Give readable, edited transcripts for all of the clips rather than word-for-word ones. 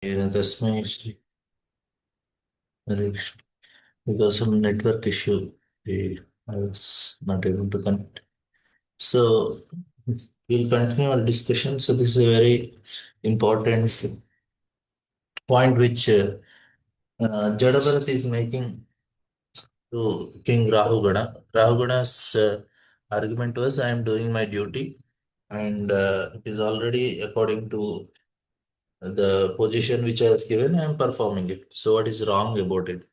तस्मै Shri Haresh. Because of network issue, I was not able to connect. So we'll continue our discussion. So this is a very important point which Jadabharat is making to King Rahugana. Rahugana's argument was, I am doing my duty, and it is already according to the position which I was given, I am performing it. So what is wrong about it?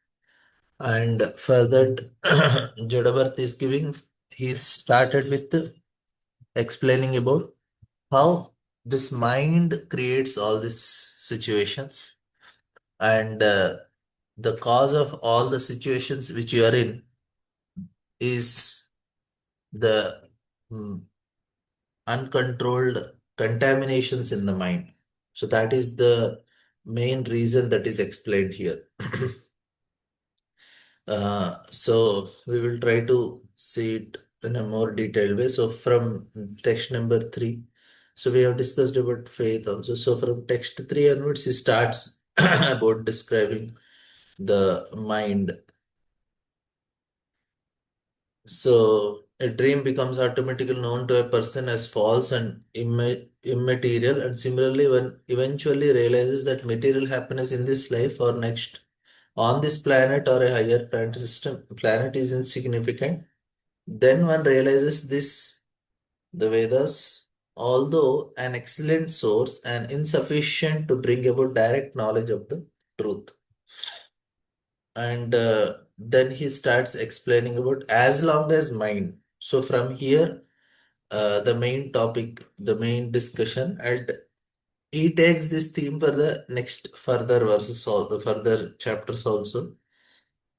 And for that, Jadabarth is giving, he started with explaining about how this mind creates all these situations, and the cause of all the situations which you are in is the mm, uncontrolled contaminations in the mind. So that is the main reason that is explained here. So we will try to see it in a more detailed way. So from text number 3, so we have discussed about faith also. So from text 3 onwards, he starts about describing the mind. So a dream becomes automatically known to a person as false and immaterial, and similarly, when eventually realizes that material happiness in this life or next on this planet or a higher planet is insignificant. Then one realizes this, the Vedas, although an excellent source and insufficient to bring about direct knowledge of the truth. And then he starts explaining about as long as mind. So from here, the main topic, the main discussion, and he takes this theme for the next further verses, also further chapters also,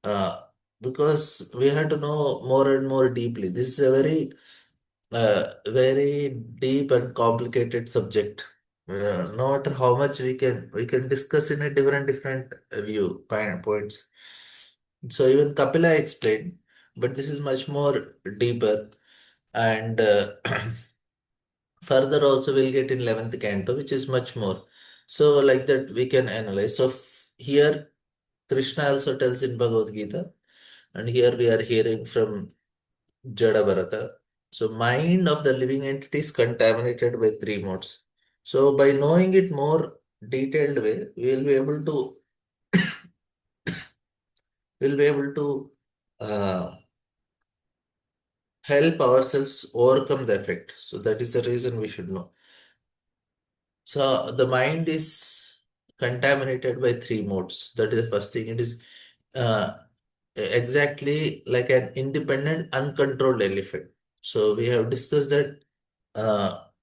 uh, because we have to know more and more deeply. This is a very deep and complicated subject. No matter how much we can discuss in a different view points. So even Kapila explained, but this is much more deeper, and further also we'll get in 11th canto, which is much more. So like that we can analyze. So here Krishna also tells in Bhagavad Gita, and here we are hearing from Jada Bharata. So mind of the living entity is contaminated by three modes. So by knowing it more detailed way, we'll be able to uh, help ourselves overcome the effect. So that is the reason we should know. So the mind is contaminated by three modes. That is the first thing. It is uh, exactly like an independent, uncontrolled elephant. So we have discussed that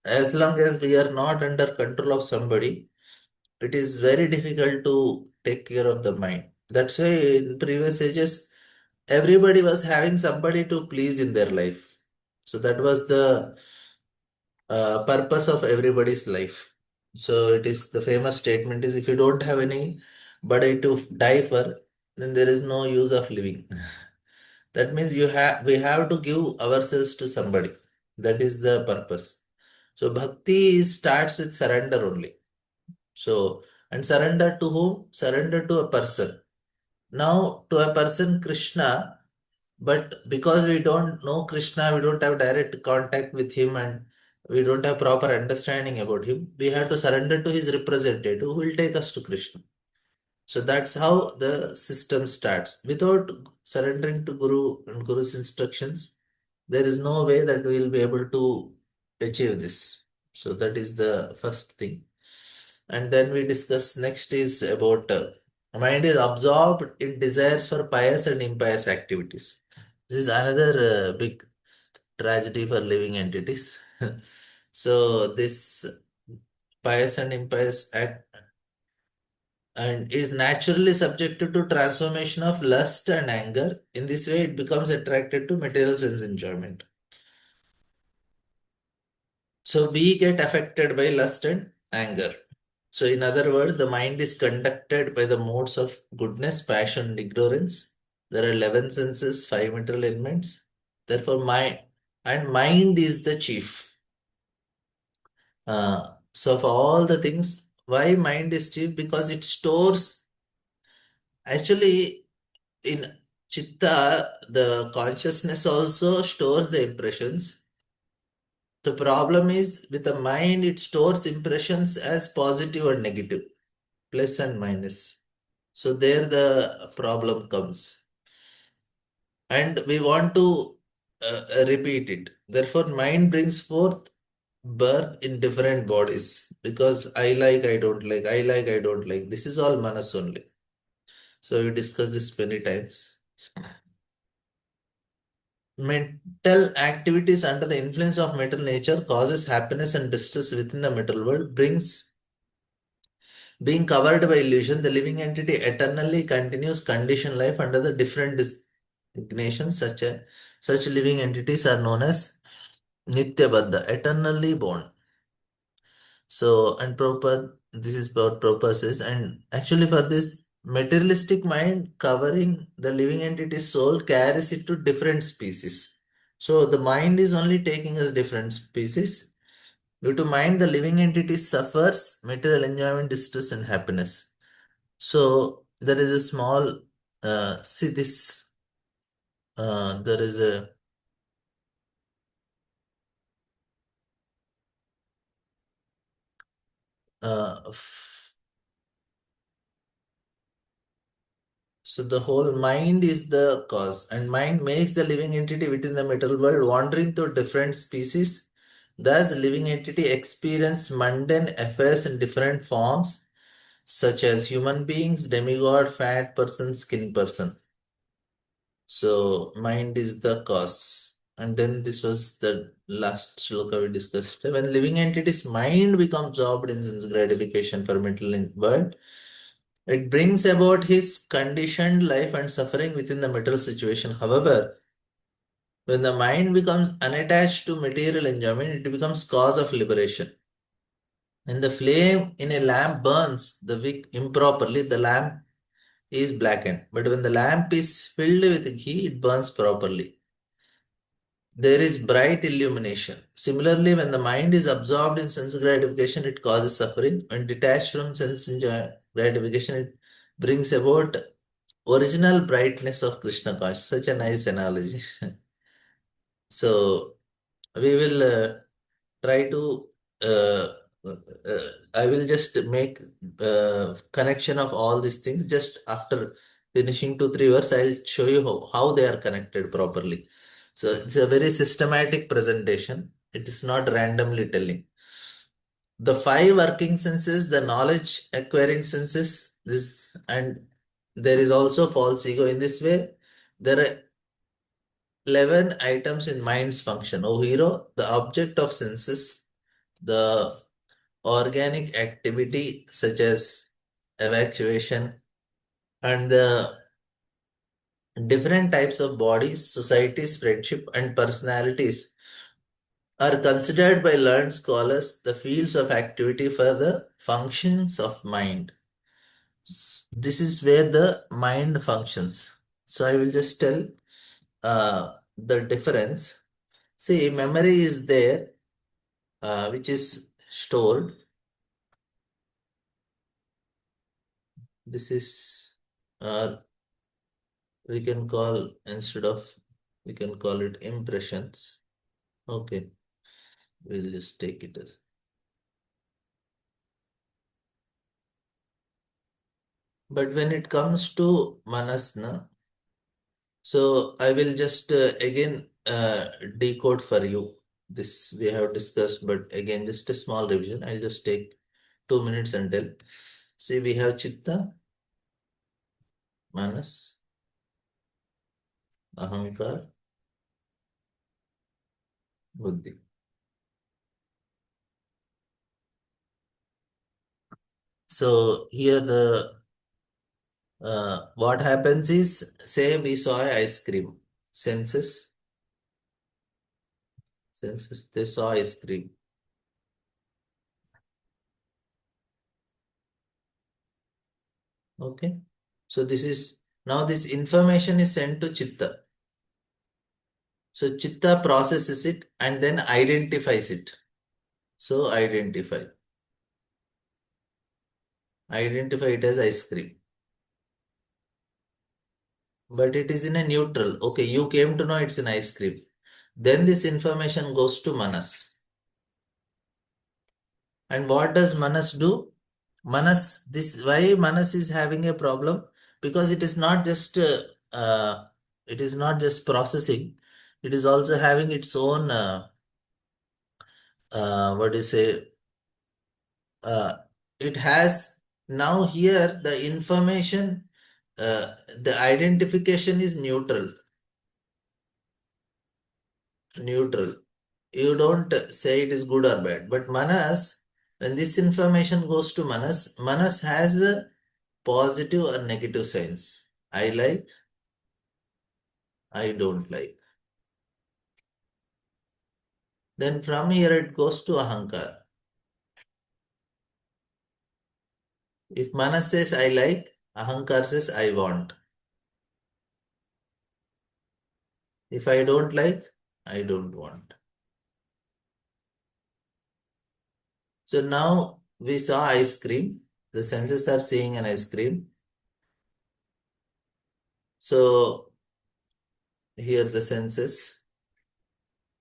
as long as we are not under control of somebody, it is very difficult to take care of the mind. That's why in previous ages, everybody was having somebody to please in their life. So that was the purpose of everybody's life. So it is the famous statement is, if you don't have anybody to die for, then there is no use of living. That means we have to give ourselves to somebody. That is the purpose. So bhakti starts with surrender only. So, and surrender to whom? Surrender to a person. Now to a person Krishna, but because we don't know Krishna, we don't have direct contact with him, and we don't have proper understanding about him, we have to surrender to his representative who will take us to Krishna. So that's how the system starts. Without surrendering to Guru and Guru's instructions, there is no way that we will be able to achieve this. So that is the first thing. And then we discuss next is about mind is absorbed in desires for pious and impious activities. This is another big tragedy for living entities. So this pious and impious act and is naturally subjected to transformation of lust and anger. In this way, it becomes attracted to material sense enjoyment. So we get affected by lust and anger. So in other words, the mind is conducted by the modes of goodness, passion, and ignorance. There are 11 senses, 5 material elements. Therefore, mind is the chief. So for all the things, why mind is chief? Because it stores, actually, in chitta, the consciousness also stores the impressions. The problem is with the mind, it stores impressions as positive and negative, plus and minus. So there the problem comes. And we want to repeat it. Therefore, mind brings forth birth in different bodies because I like, I don't like, I like, I don't like. This is all manas only. So we discussed this many times. Mental activities under the influence of mental nature causes happiness and distress within the mental world, brings being covered by illusion. The living entity eternally continues conditioned life under the different designations. Such living entities are known as Nitya Baddha, eternally born. So, and Prabhupada, this is about purposes, and actually for this materialistic mind covering the living entity soul carries it to different species. So the mind is only taking us different species. Due to mind, the living entity suffers material enjoyment, distress, and happiness. So there is a small, see this, there is a, f- so the whole mind is the cause, and mind makes the living entity within the material world wandering through different species. Thus, living entity experience mundane affairs in different forms, such as human beings, demigod, fat person, skin person. So mind is the cause. And then this was the last shloka we discussed. When living entity's mind becomes absorbed in sense gratification for mental world, it brings about his conditioned life and suffering within the material situation. However, when the mind becomes unattached to material enjoyment, it becomes cause of liberation. When the flame in a lamp burns the wick improperly, the lamp is blackened. But when the lamp is filled with ghee, it burns properly. There is bright illumination. Similarly, when the mind is absorbed in sense gratification, it causes suffering. When detached from sense gratification, it brings about original brightness of Krishna consciousness. Such a nice analogy. So we will try to. I will just make connection of all these things. Just after finishing 2 3 verse, I'll show you how they are connected properly. So it's a very systematic presentation. It is not randomly telling. The five working senses, the knowledge acquiring senses, this, and there is also false ego. In this way, there are 11 items in mind's function. O hero, the object of senses, the organic activity such as evacuation, and the different types of bodies, societies, friendship, and personalities are considered by learned scholars the fields of activity for the functions of mind. This is where the mind functions. So I will just tell the difference. See, memory is there, which is stored. This is, we can call, instead of, we can call it impressions. Okay, we'll just take it as. But when it comes to manasna, so I will just again decode for you. This we have discussed, but again, just a small revision. I'll just take 2 minutes and tell. See, we have chitta, manas, ahankar, buddhi. So here the what happens is, say we saw ice cream. Senses, senses, they saw ice cream. Okay. So this is, now this information is sent to chitta. So chitta processes it and then identifies it. So identify. identify it as ice cream. But it is in a neutral. Okay, you came to know it's an ice cream. Then this information goes to Manas. And what does Manas do? Manas, this why Manas is having a problem? Because it is not just processing, it is also having its own what do you say? Uh, it has now here the information, the identification is neutral. Neutral. You don't say it is good or bad. But Manas, when this information goes to Manas, Manas has a positive or negative signs. I like, I don't like. Then from here it goes to Ahankar. If Manas says I like, Ahankar says I want. If I don't like, I don't want. So now we saw ice cream. The senses are seeing an ice cream. So here the senses.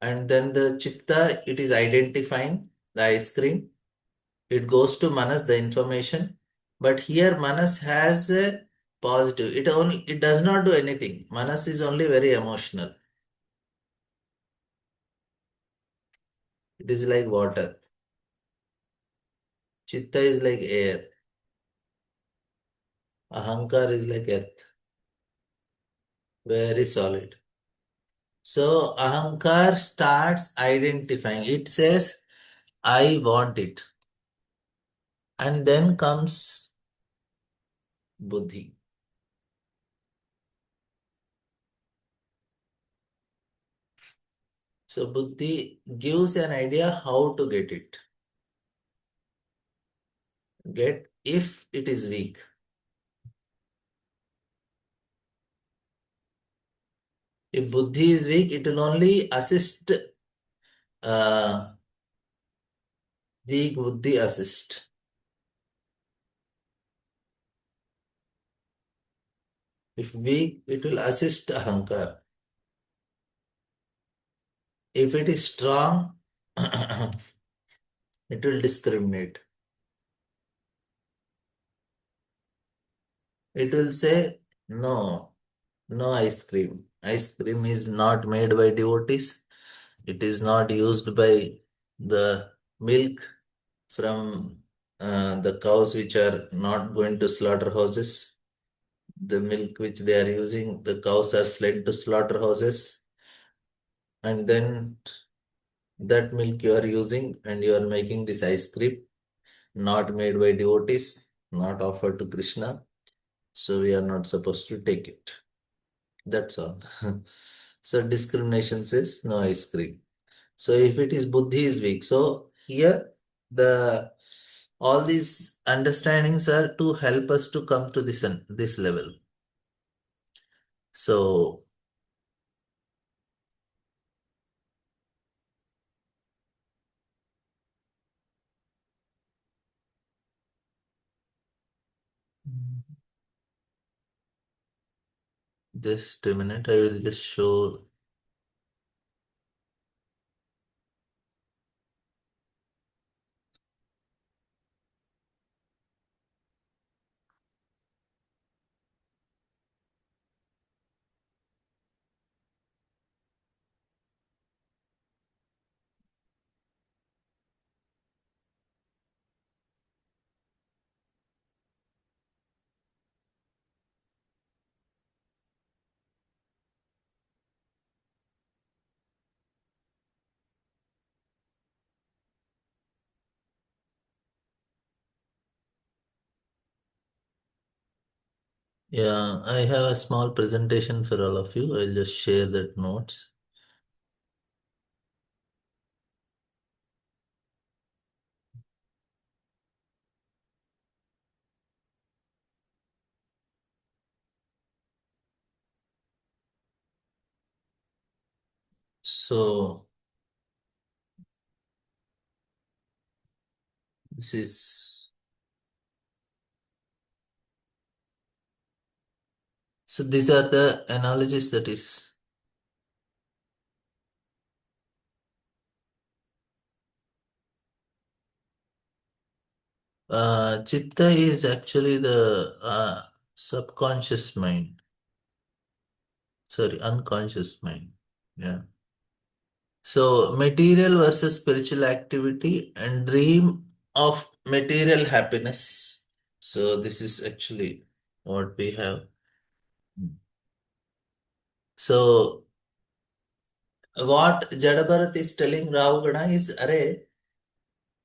And then the chitta, it is identifying the ice cream. It goes to Manas, the information. But here Manas has a positive. It does not do anything. Manas is only very emotional. It is like water. Chitta is like air. Ahankar is like earth. Very solid. So Ahankar starts identifying. It says, I want it. And then comes Buddhi. So Buddhi gives an idea how to get it. Get if it is weak. If Buddhi is weak, it will only assist uh, weak Buddhi assist. If weak, it will assist Ahankar. If it is strong, it will discriminate. It will say, no, no ice cream. Ice cream is not made by devotees. It is not used by the milk from the cows which are not going to slaughterhouses. The milk which they are using, the cows are led to slaughterhouses, and then that milk you are using and you are making this ice cream, not made by devotees, not offered to Krishna. So we are not supposed to take it. That's all. So discrimination says no ice cream. So if it is buddhi is weak, so here the all these understandings are to help us to come to this level. So just a minute, I will just show. Yeah, I have a small presentation for all of you. I'll just share that notes. So this is So these are the analogies that is. Chitta is actually the subconscious mind. Sorry, unconscious mind. Yeah. So material versus spiritual activity and dream of material happiness. So this is actually what we have. So what Jadabharat is telling Ravagana is, array,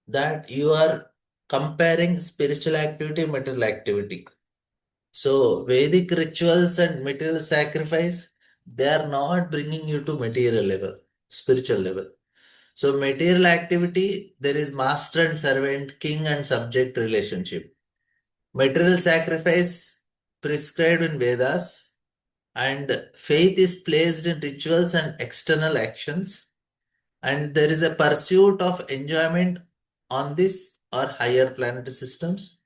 that you are comparing spiritual activity, material activity. So Vedic rituals and material sacrifice, they are not bringing you to material level, spiritual level. So material activity, there is master and servant, king and subject relationship. Material sacrifice prescribed in Vedas, and faith is placed in rituals and external actions, and there is a pursuit of enjoyment on this or higher planetary systems,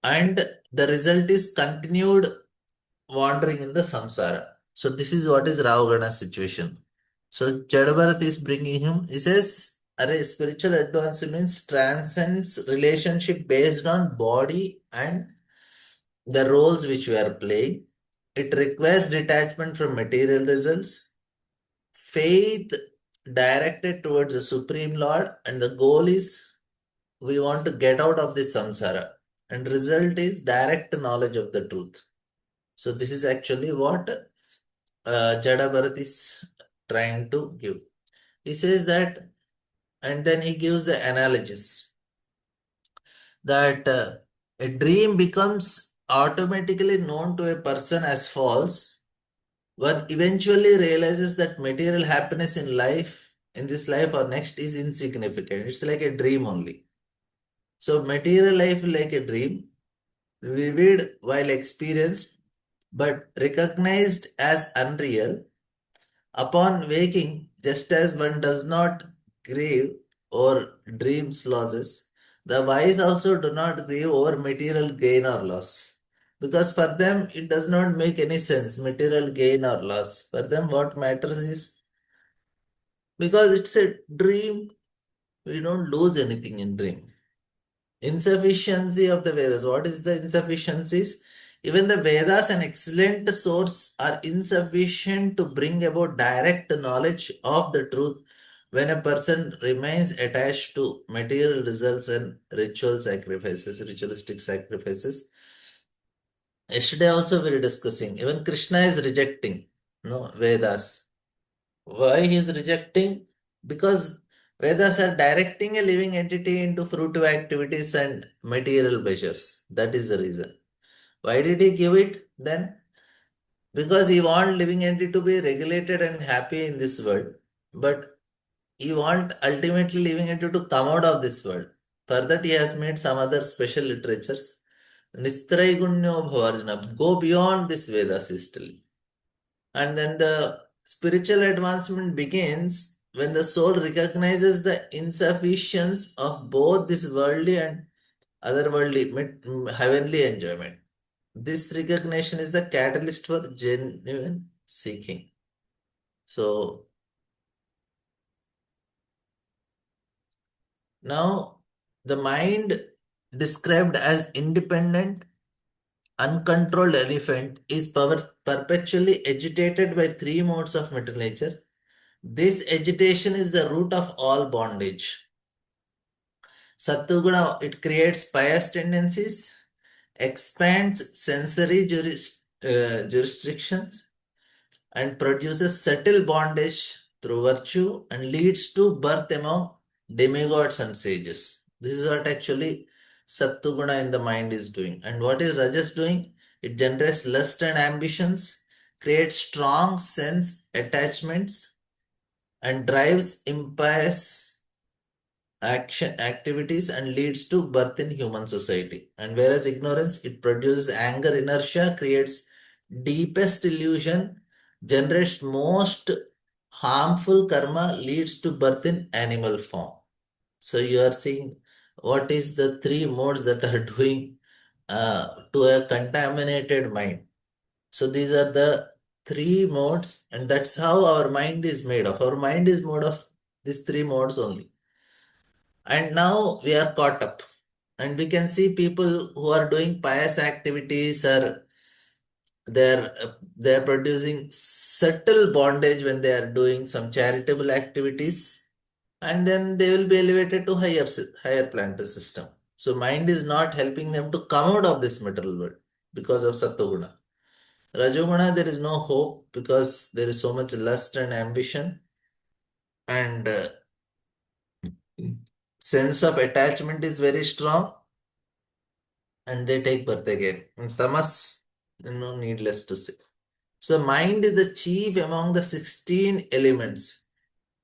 and the result is continued wandering in the samsara. So this is what is Ravagana's situation. So Jadabharat is bringing him. He says, "Array, spiritual advance means transcends relationship based on body and the roles which we are playing. It requires detachment from material results, faith directed towards the Supreme Lord, and the goal is we want to get out of this samsara. And result is direct knowledge of the truth." So this is actually what Jada Bharat is trying to give. He says that, and then he gives the analogies that a dream becomes automatically known to a person as false. One eventually realizes that material happiness in life, in this life or next, is insignificant. It's like a dream only. So material life is like a dream, vivid while experienced, but recognized as unreal. Upon waking, just as one does not grieve or dreams losses, the wise also do not grieve over material gain or loss. Because for them, it does not make any sense, material gain or loss. For them, what matters is, because it's a dream, we don't lose anything in dream. Insufficiency of the Vedas. What is the insufficiencies? Even the Vedas, an excellent source, are insufficient to bring about direct knowledge of the truth when a person remains attached to material results and ritual sacrifices, ritualistic sacrifices. Yesterday also we were discussing, even Krishna is rejecting no Vedas. Why he is rejecting? Because Vedas are directing a living entity into fruitive activities and material pleasures. That is the reason. Why did he give it then? Because he want living entity to be regulated and happy in this world. But he want ultimately living entity to come out of this world. For that he has made some other special literatures. Nistraigunyo Bhavarjana. Go beyond this Veda system. And then the spiritual advancement begins when the soul recognizes the insufficiency of both this worldly and otherworldly, heavenly enjoyment. This recognition is the catalyst for genuine seeking. So now the mind described as independent, uncontrolled elephant is perpetually agitated by three modes of material nature. This agitation is the root of all bondage. Sattuguna, it creates pious tendencies, expands sensory jurisdictions, and produces subtle bondage through virtue and leads to birth among demigods and sages. This is what actually Sattuguna in the mind is doing. And what is Rajas doing? It generates lust and ambitions, creates strong sense attachments, and drives impious action activities and leads to birth in human society. And whereas ignorance, it produces anger, inertia, creates deepest illusion, generates most harmful karma, leads to birth in animal form. So you are seeing what is the three modes that are doing to a contaminated mind. So these are the three modes, and that's how our mind is made of. Our mind is made of these three modes only. And now we are caught up. And we can see people who are doing pious activities or they're producing subtle bondage when they are doing some charitable activities, and then they will be elevated to higher planetary system. So mind is not helping them to come out of this material world because of sattva. Rajoguna, there is no hope because there is so much lust and ambition, and sense of attachment is very strong, and they take birth again. And tamas, needless to say. So mind is the chief among the 16 elements.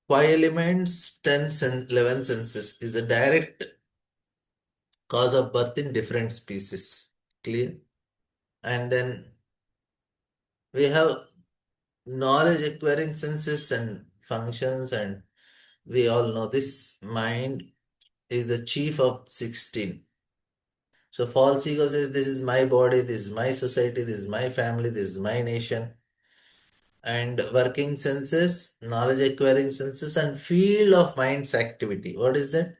5 elements, 10 11 senses is a direct cause of birth in different species. Clear? And then we have knowledge acquiring senses and functions, and we all know this mind is the chief of 16. So false ego says, this is my body, this is my society, this is my family, this is my nation. And working senses, knowledge acquiring senses, and field of mind's activity. What is that?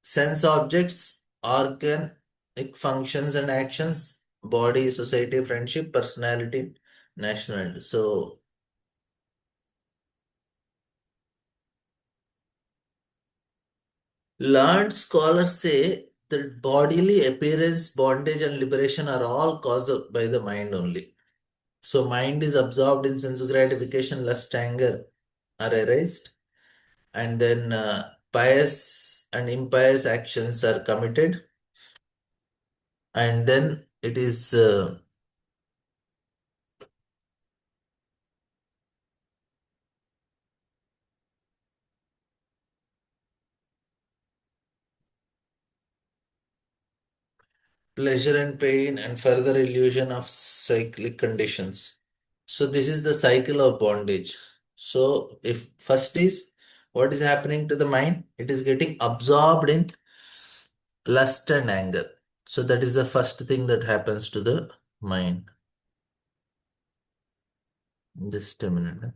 Sense objects, organic functions and actions, body, society, friendship, personality, nationality. So learned scholars say that bodily appearance, bondage, and liberation are all caused by the mind only. So mind is absorbed in sense gratification, lust, anger are erased, and then pious and impious actions are committed, and then it is pleasure and pain and further illusion of cyclic conditions. So this is the cycle of bondage. So if first is what is happening to the mind, it is getting absorbed in lust and anger. So that is the first thing that happens to the mind. Just a minute.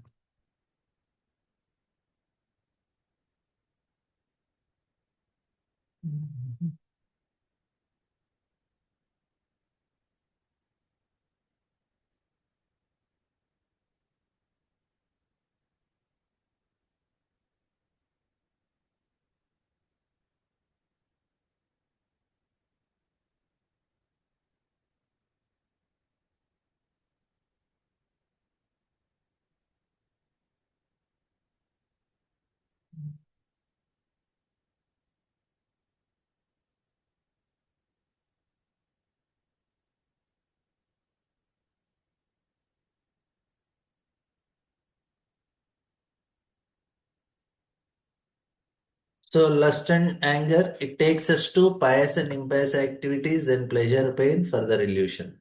So lust and anger, it takes us to pious and impious activities, then pleasure, pain, further illusion.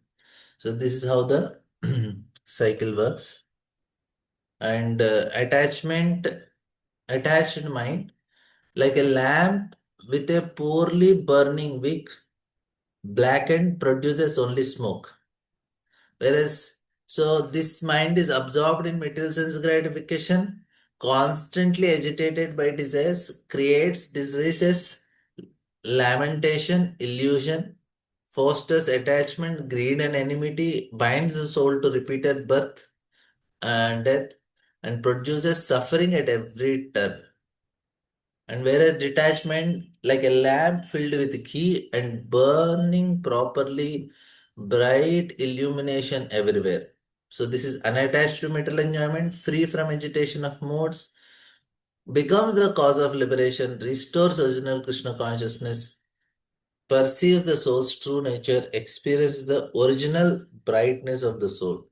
So this is how the cycle works. And attached mind, like a lamp with a poorly burning wick, blackened produces only smoke. Whereas, so this mind is absorbed in material sense gratification, constantly agitated by desires, creates diseases, lamentation, illusion, fosters attachment, greed, and enmity, binds the soul to repeated birth and death, and produces suffering at every turn. And whereas detachment, like a lamp filled with ghee and burning properly, bright illumination everywhere. So this is unattached to material enjoyment, free from agitation of modes, becomes the cause of liberation, restores original Krishna consciousness, perceives the soul's true nature, experiences the original brightness of the soul.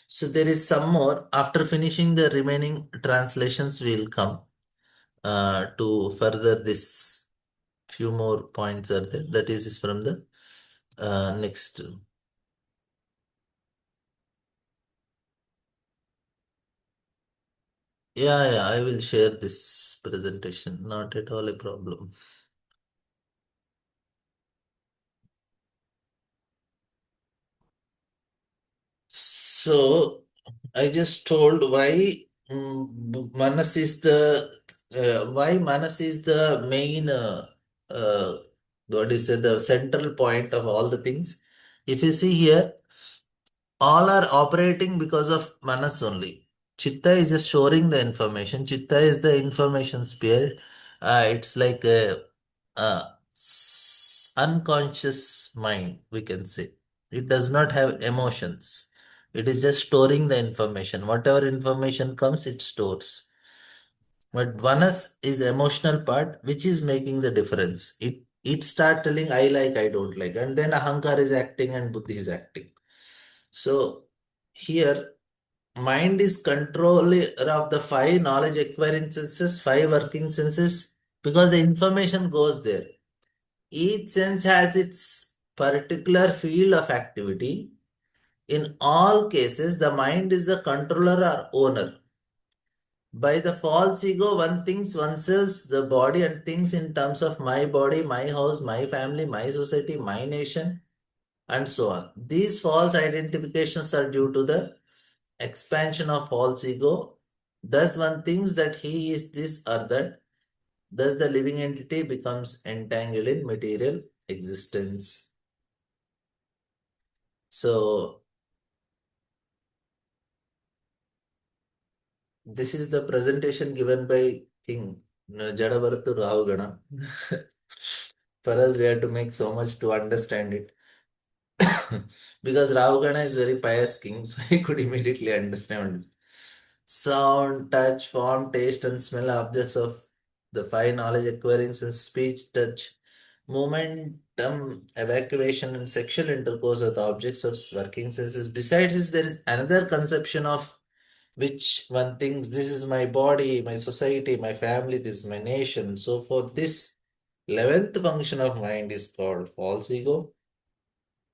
So there is some more. After finishing the remaining translations, we'll come to further this. Few more points are there. That is from the next. Yeah, yeah, I will share this presentation. Not at all a problem. So I just told why Manas is the main what is it, the central point of all the things. If you see here, all are operating because of Manas only. Chitta is just storing the information. Chitta is the information sphere. It's like a unconscious mind, we can say. It does not have emotions. It is just storing the information. Whatever information comes, it stores. But Vanas is emotional part, which is making the difference. It start telling I like, I don't like, and then Ahankar is acting and Buddhi is acting. So here, mind is controller of the five knowledge acquiring senses, five working senses, because the information goes there. Each sense has its particular field of activity. In all cases, the mind is the controller or owner. By the false ego, one thinks oneself, the body, and thinks in terms of my body, my house, my family, my society, my nation, and so on. These false identifications are due to the expansion of false ego. Thus, one thinks that he is this or that. Thus, the living entity becomes entangled in material existence. So, this is the presentation given by King Jadavartu Ravagana. For us, we have to make so much to understand it. Because Ravagana is very pious king, so he could immediately understand sound, touch, form, taste, and smell are objects of the five knowledge acquiring sense. Speech, touch, momentum, evacuation, and sexual intercourse are the objects of working senses. Besides this, there is another conception of which one thinks this is my body, my society, my family, this is my nation. So for this 11th function of mind is called false ego.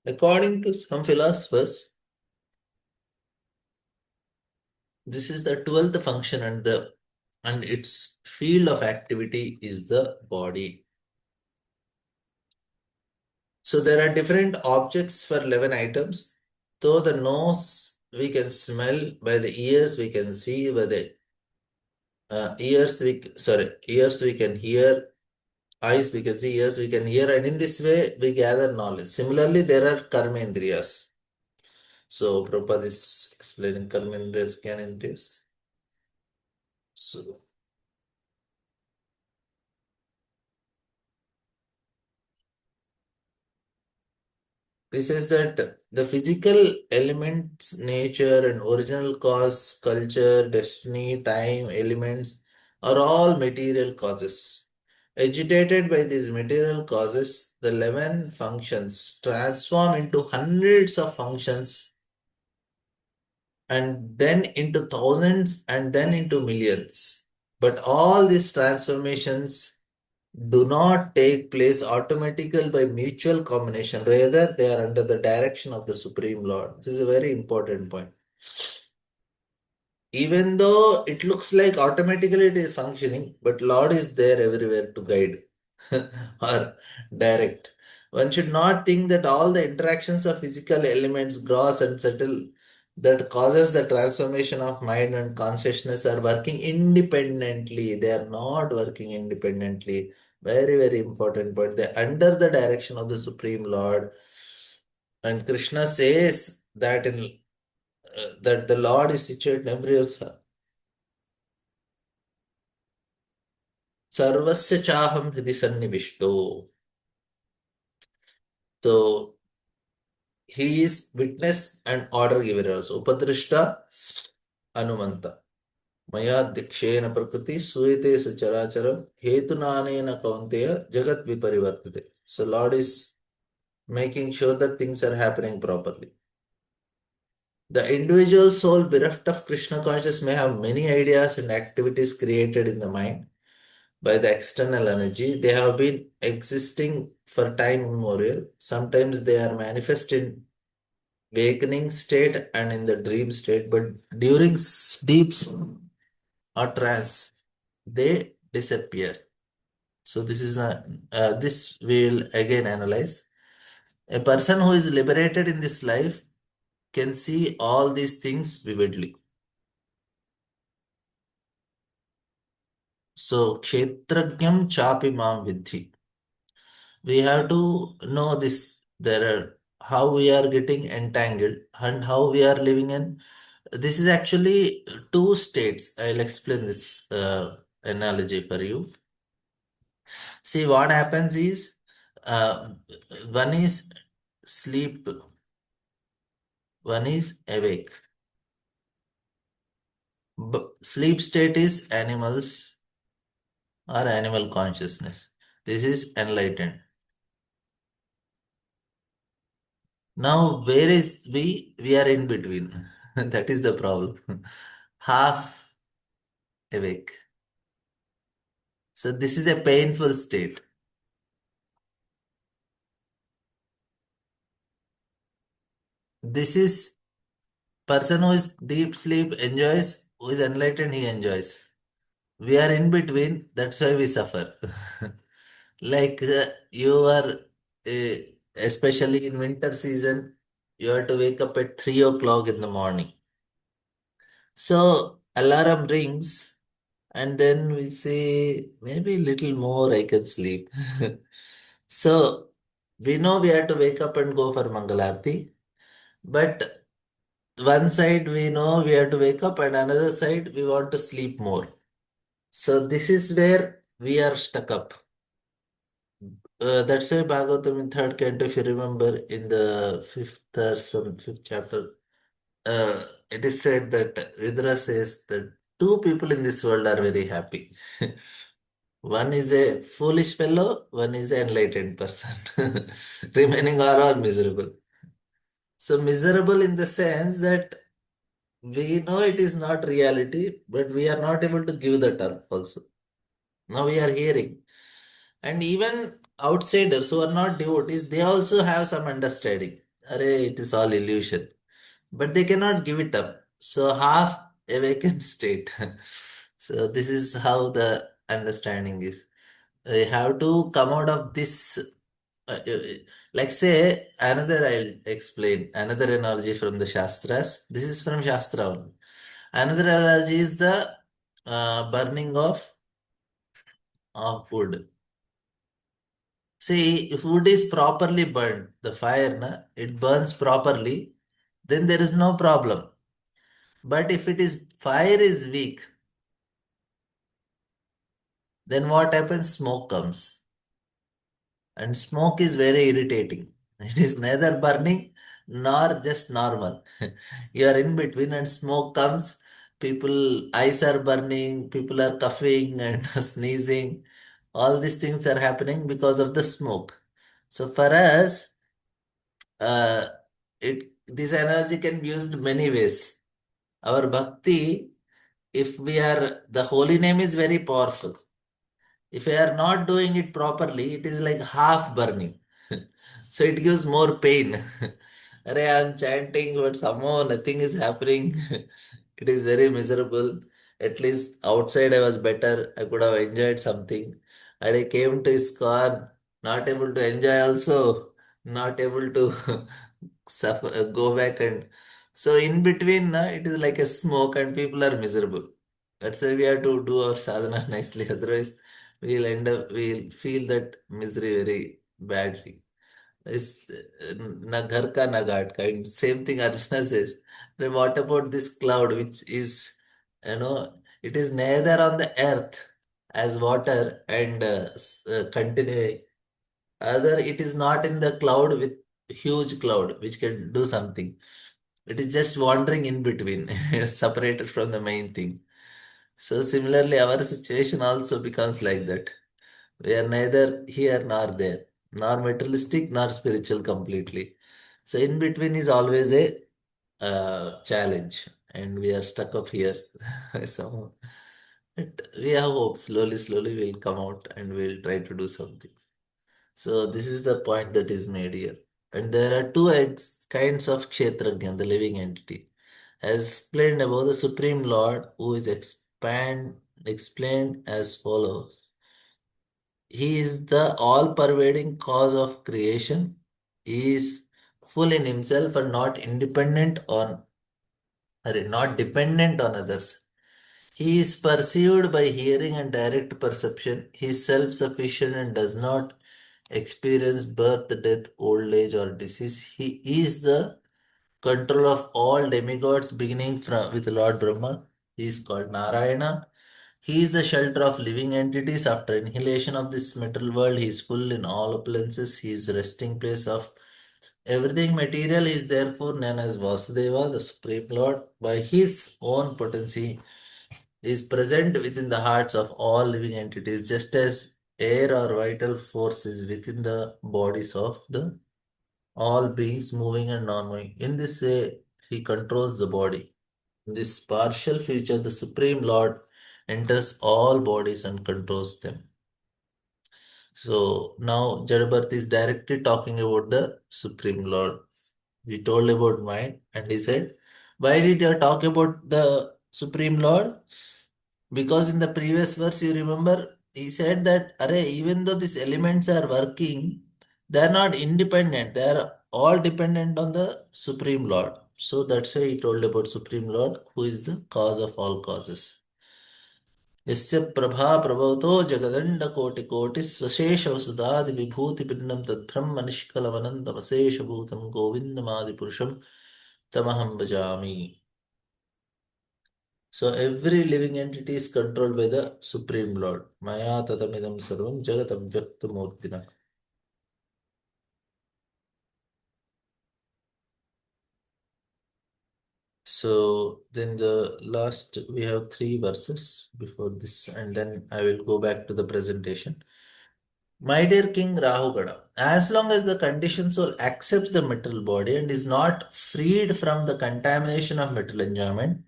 According to some philosophers, this is the 12th function and its field of activity is the body. So there are different objects for 11 items. Though the nose we can smell, by the ears we can see, by the ears we can hear, eyes we can see, ears we can hear, and in this way we gather knowledge. Similarly, there are karmendriyas. So Prabhupada is explaining karmendriyas, gyanendriyas. So he says that the physical elements, nature and original cause, culture, destiny, time, elements are all material causes. Agitated by these material causes, the 11 functions transform into hundreds of functions and then into thousands and then into millions. But all these transformations do not take place automatically by mutual combination. Rather, they are under the direction of the Supreme Lord. This is a very important point. Even though it looks like automatically it is functioning, but Lord is there everywhere to guide or direct. One should not think that all the interactions of physical elements, gross and subtle, that causes the transformation of mind and consciousness are working independently. They are not working independently. Very, very important point. They are under the direction of the Supreme Lord. And Krishna says that that the Lord is situated in every Sarvasya chaham hridi sannivishto. So he is witness and order giver also. Upadrishta Anumanta. Maya dikshena prakriti suyate sacharacharam hetunanena kaunteya jagat viparivartate. So Lord is making sure that things are happening properly. The individual soul bereft of Krishna consciousness may have many ideas and activities created in the mind by the external energy. They have been existing for time immemorial. Sometimes they are manifest in awakening state and in the dream state, but during deep or trance, they disappear. So this we'll again analyze. A person who is liberated in this life can see all these things vividly. So, Kshetrajnam chapi mam vidhi. We have to know this. There are how we are getting entangled and how we are living in. This is actually two states. I'll explain this analogy for you. See, what happens is uh, one is sleep, one is awake. Sleep state is animals or animal consciousness. This is enlightened. Now, where is we? We are in between. That is the problem. Half awake. So, this is a painful state. This is person who is deep sleep enjoys, who is enlightened, he enjoys. We are in between, that's why we suffer. Like you are, uh, especially in winter season, you have to wake up at 3 o'clock in the morning. So alarm rings, and then we say maybe little more I can sleep. So we know we have to wake up and go for Mangalarti, but one side we know we have to wake up, and another side we want to sleep more. So this is where we are stuck up. That's why Bhagavatam in third canto, if you remember, in the fifth or some fifth chapter, it is said that Vidura says that two people in this world are very happy. One is a foolish fellow, one is an enlightened person. Remaining are all miserable. So miserable in the sense that we know it is not reality, but we are not able to give that up also. Now we are hearing. And even outsiders who are not devotees, they also have some understanding. Array, it is all illusion. But they cannot give it up. So half awakened state. So this is how the understanding is. We have to come out of this. Like say another, I'll explain another analogy from the Shastras. This is from Shastra only. Another analogy is the burning of wood. See, if wood is properly burned, the fire, it burns properly, then there is no problem. But if it is fire is weak, then what happens? Smoke comes. And smoke is very irritating. It is neither burning nor just normal. You are in between and smoke comes. People, eyes are burning, people are coughing and sneezing. All these things are happening because of the smoke. So for us, uh, this energy can be used many ways. Our bhakti, if we are the holy name is very powerful. If we are not doing it properly, it is like half burning. So it gives more pain. Array, I'm chanting, but somehow nothing is happening. It is very miserable. At least outside I was better. I could have enjoyed something. And I came to his car, not able to enjoy also, not able to suffer, go back and so in between, it is like a smoke and people are miserable. That's why we have to do our sadhana nicely. Otherwise, we'll feel that misery very badly. It's na ghar ka na ghat ka. And same thing Arjuna says. "Then what about this cloud, which is, it is neither on the earth as water and continuing. Other, it is not in the cloud with huge cloud, which can do something. It is just wandering in between, separated from the main thing. So similarly, our situation also becomes like that. We are neither here nor there, nor materialistic nor spiritual completely. So in between is always a challenge, and we are stuck up here somehow. But we have hope. Slowly, slowly, we'll come out and we'll try to do something. So this is the point that is made here. And there are two kinds of Kshetrajna, the living entity. As explained above, the Supreme Lord, who is explained as follows. He is the all-pervading cause of creation. He is full in himself and not dependent on others. He is perceived by hearing and direct perception. He is self-sufficient and does not experience birth, death, old age, or disease. He is the control of all demigods, beginning from with Lord Brahma. He is called Narayana. He is the shelter of living entities. After annihilation of this material world, he is full in all opulences. He is the resting place of everything material. He is therefore known as Vasudeva, the Supreme Lord. By his own potency, he is present within the hearts of all living entities, just as air or vital force is within the bodies of the all beings moving and non-moving. In this way, he controls the body. In this partial feature, the Supreme Lord enters all bodies and controls them. So now Jadabarth is directly talking about the Supreme Lord. We told about mind, and he said, why did you talk about the Supreme Lord? Because in the previous verse, you remember, he said that, Array, even though these elements are working, they are not independent. They are all dependent on the Supreme Lord. So that's why he told about Supreme Lord, who is the cause of all causes. यस्य Prabha प्रभवतो जगदण्डकोटिकोटिः स्वशेषवसुधादिविभूतिभिन्नं तद्ब्रह्म निष्कलमनन्तमशेषभूतं गोविन्दमादिपुरुषं तमहं भजामि. So every living entity is controlled by the Supreme Lord. Maya tatamidam sarvam jagatam vyaktamurtina. So then the last, we have three verses before this, and then I will go back to the presentation. My dear King Rahugada, as long as the conditioned soul accepts the material body and is not freed from the contamination of material enjoyment,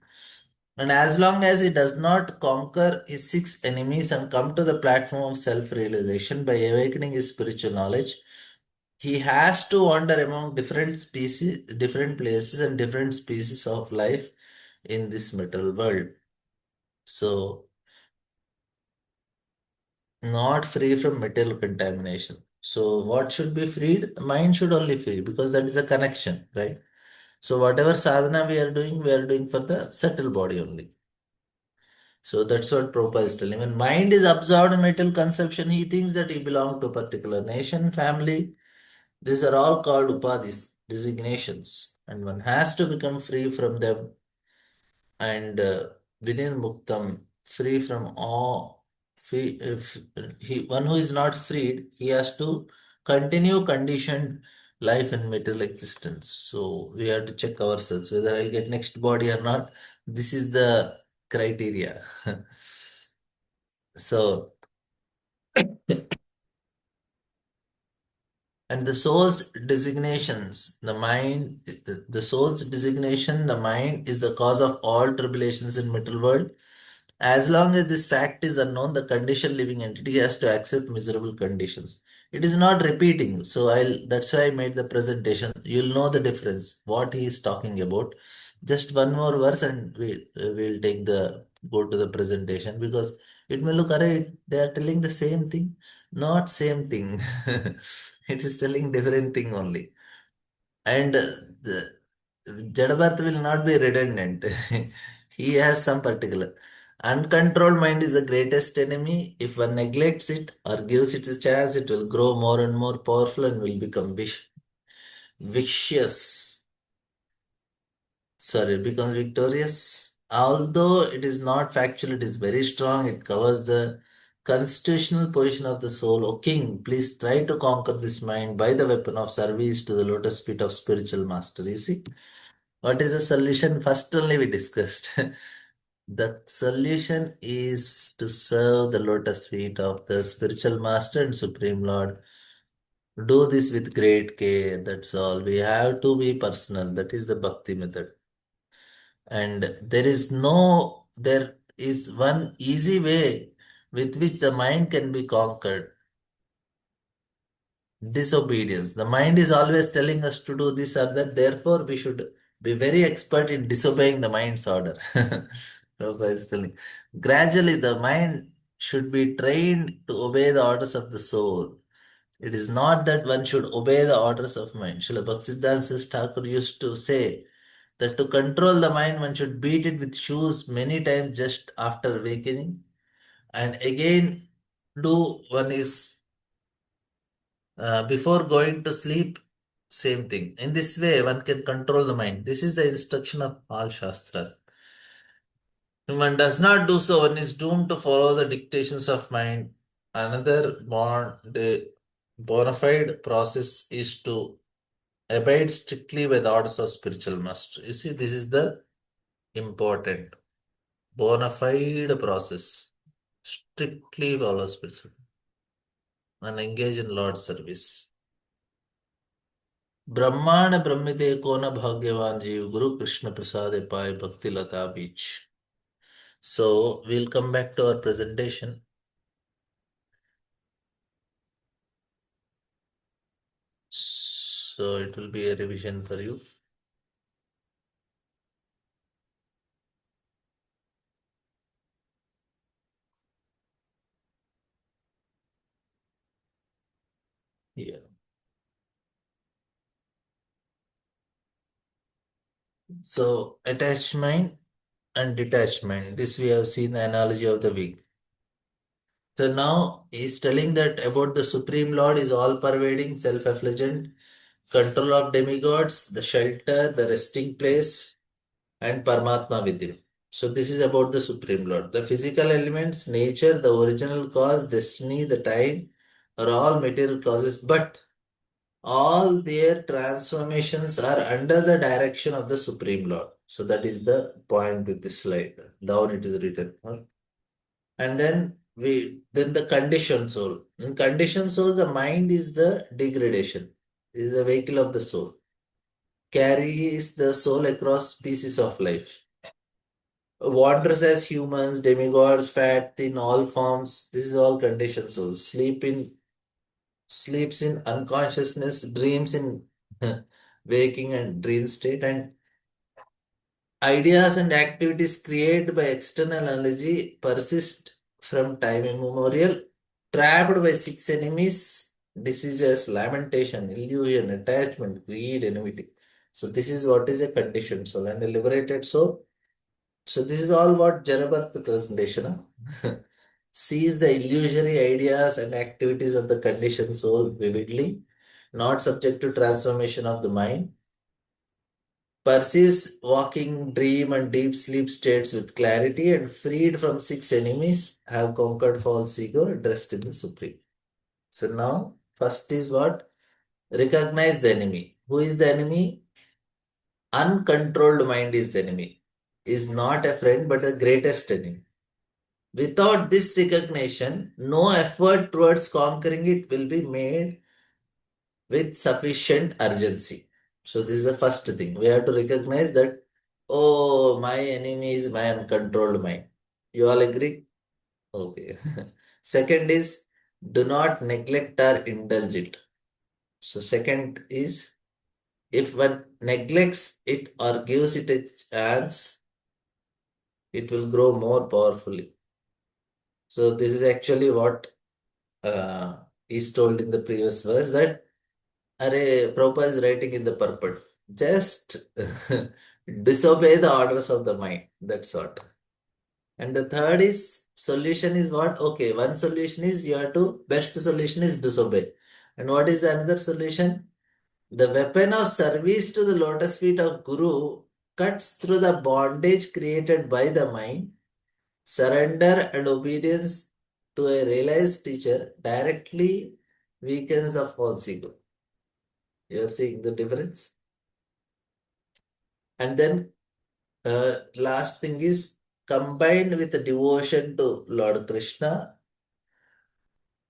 and as long as he does not conquer his six enemies and come to the platform of self realization by awakening his spiritual knowledge, he has to wander among different species, different places, and different species of life in this material world. So, not free from material contamination. So, what should be freed? The mind should only free because that is a connection, right? So, whatever sadhana we are doing for the subtle body only. So, that's what Prabhupada is telling. When mind is absorbed in material conception, he thinks that he belongs to a particular nation, family. These are all called upadhis, designations, and one has to become free from them and within muktam, free from all. Free, if one who is not freed, he has to continue conditioned life in material existence. So we have to check ourselves whether I'll get next body or not. This is the criteria. So and the soul's designations, the soul's designation, the mind is the cause of all tribulations in material world. As long as this fact is unknown, the conditioned living entity has to accept miserable conditions. It is not repeating. So that's why I made the presentation. You'll know the difference, what he is talking about. Just one more verse and we'll go to the presentation because it may look, alright, they are telling the same thing. Not same thing. It is telling different thing only. And the Jadabarth will not be redundant. He has some particular. Uncontrolled mind is the greatest enemy. If one neglects it or gives it a chance, it will grow more and more powerful and will become vicious. Sorry, become victorious. Although it is not factual, it is very strong. It covers the constitutional position of the soul. O king, please try to conquer this mind by the weapon of service to the lotus feet of spiritual master. You see, what is the solution? First, only we discussed. The solution is to serve the lotus feet of the spiritual master and supreme lord. Do this with great care. That's all. We have to be personal. That is the bhakti method. And there is one easy way with which the mind can be conquered. Disobedience. The mind is always telling us to do this or that. Therefore, we should be very expert in disobeying the mind's order. Prabhupada is telling. Gradually, the mind should be trained to obey the orders of the soul. It is not that one should obey the orders of mind. Srila Bhaktisiddhanta Thakur used to say that to control the mind, one should beat it with shoes many times just after awakening, and again do one is before going to sleep, same thing. In this way, one can control the mind. This is the instruction of all Shastras. If one does not do so, one is doomed to follow the dictations of mind. Another bona fide process is to abide strictly by the orders of spiritual master. You see, this is the important bona fide process. Strictly follow spiritual and engage in Lord's service. ब्रह्मांड ब्रह्मिते को न भाग्यवान जीव गुरु कृष्ण प्रसाद पाए भक्ति लता बीच. So we'll come back to our presentation. So it will be a revision for you. Yeah. So attachment and detachment. This we have seen the analogy of the week. So now he's telling that about the Supreme Lord is all pervading, self effulgent, control of demigods, the shelter, the resting place, and Paramatma within. So this is about the Supreme Lord. The physical elements, nature, the original cause, destiny, the time are all material causes, but all their transformations are under the direction of the Supreme Lord. So that is the point with this slide. Down it is written. And then the conditioned soul. In conditioned soul, the mind is the degradation, is the vehicle of the soul. Carries the soul across species of life. Wanders as humans, demigods, fat, in all forms. This is all conditioned soul. Sleeps in unconsciousness, dreams in waking and dream state, and ideas and activities created by external energy persist from time immemorial, trapped by six enemies, diseases, lamentation, illusion, attachment, greed, enmity. So this is what is a conditioned soul and a liberated soul. So this is all what Janabartha presentation sees the illusory ideas and activities of the conditioned soul vividly, not subject to transformation of the mind. Persists walking, dream, and deep sleep states with clarity and freed from six enemies, have conquered false ego and rest in the Supreme. So now, first is what? Recognize the enemy. Who is the enemy? Uncontrolled mind is the enemy. Is not a friend but the greatest enemy. Without this recognition, no effort towards conquering it will be made with sufficient urgency. So, this is the first thing. We have to recognize that, oh, my enemy is my uncontrolled mind. You all agree? Okay. Second is, do not neglect or indulge it. So, second is, if one neglects it or gives it a chance, it will grow more powerfully. So, this is actually what is told in the previous verse that Array, Prabhupada is writing in the purport. Just disobey the orders of the mind. That's what. And the third is solution is what? Okay, one solution is you have to, best solution is disobey. And what is another solution? The weapon of service to the lotus feet of Guru cuts through the bondage created by the mind. Surrender and obedience to a realized teacher directly weakens the false ego. You are seeing the difference? And then last thing is combined with the devotion to Lord Krishna,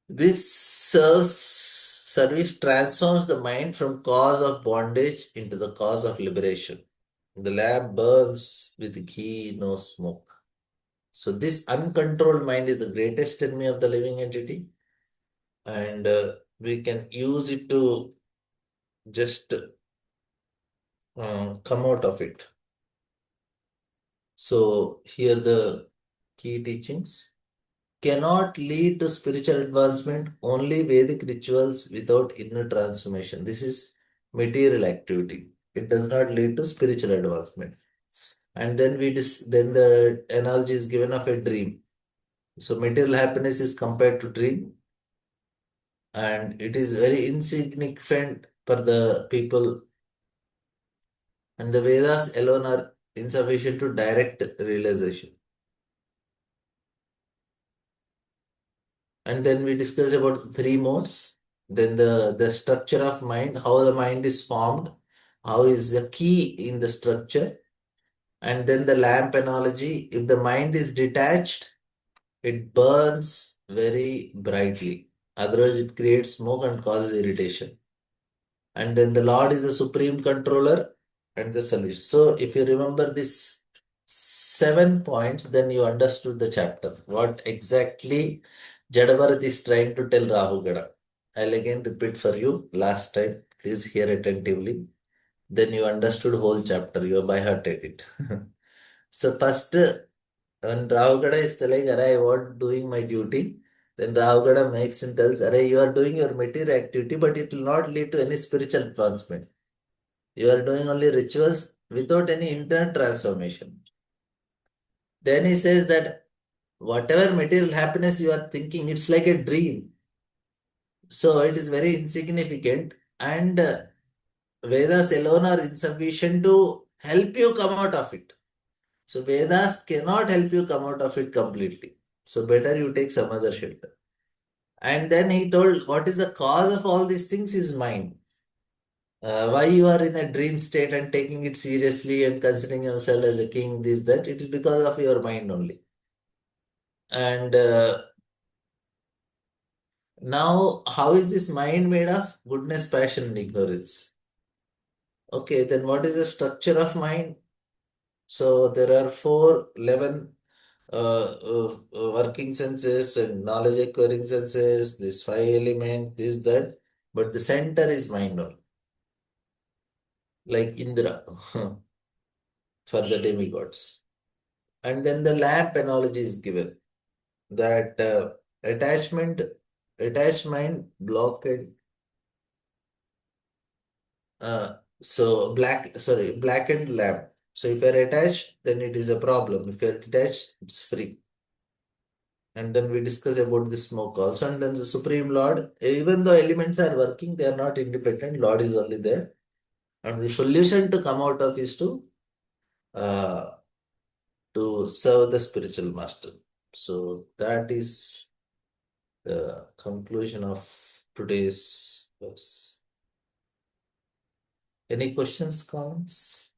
this service transforms the mind from cause of bondage into the cause of liberation. The lamp burns with ghee, no smoke. So this uncontrolled mind is the greatest enemy of the living entity, and we can use it to just come out of it. So here the key teachings. cannot lead to spiritual advancement, only Vedic rituals without inner transformation. This is material activity. It does not lead to spiritual advancement. And then then the analogy is given of a dream. So material happiness is compared to dream, and it is very insignificant for the people, and the Vedas alone are insufficient to direct realization. And then we discuss about the three modes, then the structure of mind, how the mind is formed, how is the key in the structure, and then the lamp analogy. If the mind is detached, it burns very brightly. Otherwise, it creates smoke and causes irritation. And then the Lord is the supreme controller and the solution. So, if you remember this 7 points, then you understood the chapter. What exactly Jadavarat is trying to tell Rahugada. I'll again repeat for you last time. Please hear attentively. Then you understood whole chapter. You by hearted it. So first, when Rahugada is telling, Aray, I want doing my duty, then Rahugada makes and tells, Aray, you are doing your material activity, but it will not lead to any spiritual advancement. You are doing only rituals without any internal transformation. Then he says that whatever material happiness you are thinking, it's like a dream. So it is very insignificant, and Vedas alone are insufficient to help you come out of it. So Vedas cannot help you come out of it completely. So better you take some other shelter. And then he told what is the cause of all these things is mind. Why you are in a dream state and taking it seriously and considering yourself as a king, this, that, it is because of your mind only. And now, how is this mind made of? Goodness, passion, and ignorance. Okay, then what is the structure of mind? So there are 11 working senses and knowledge acquiring senses, this 5 elements, this, that. But the center is mind only, like Indra for the demigods. And then the lamp analogy is given that attachment, attached mind, blocked. Blackened lamp. So if you're attached, then it is a problem. If you're detached, it's free. And then we discuss about the smoke also. And then the Supreme Lord, even though elements are working, they are not independent. Lord is only there. And the solution to come out of is uh, to serve the spiritual master. So that is the conclusion of today's verse. Any questions, comments?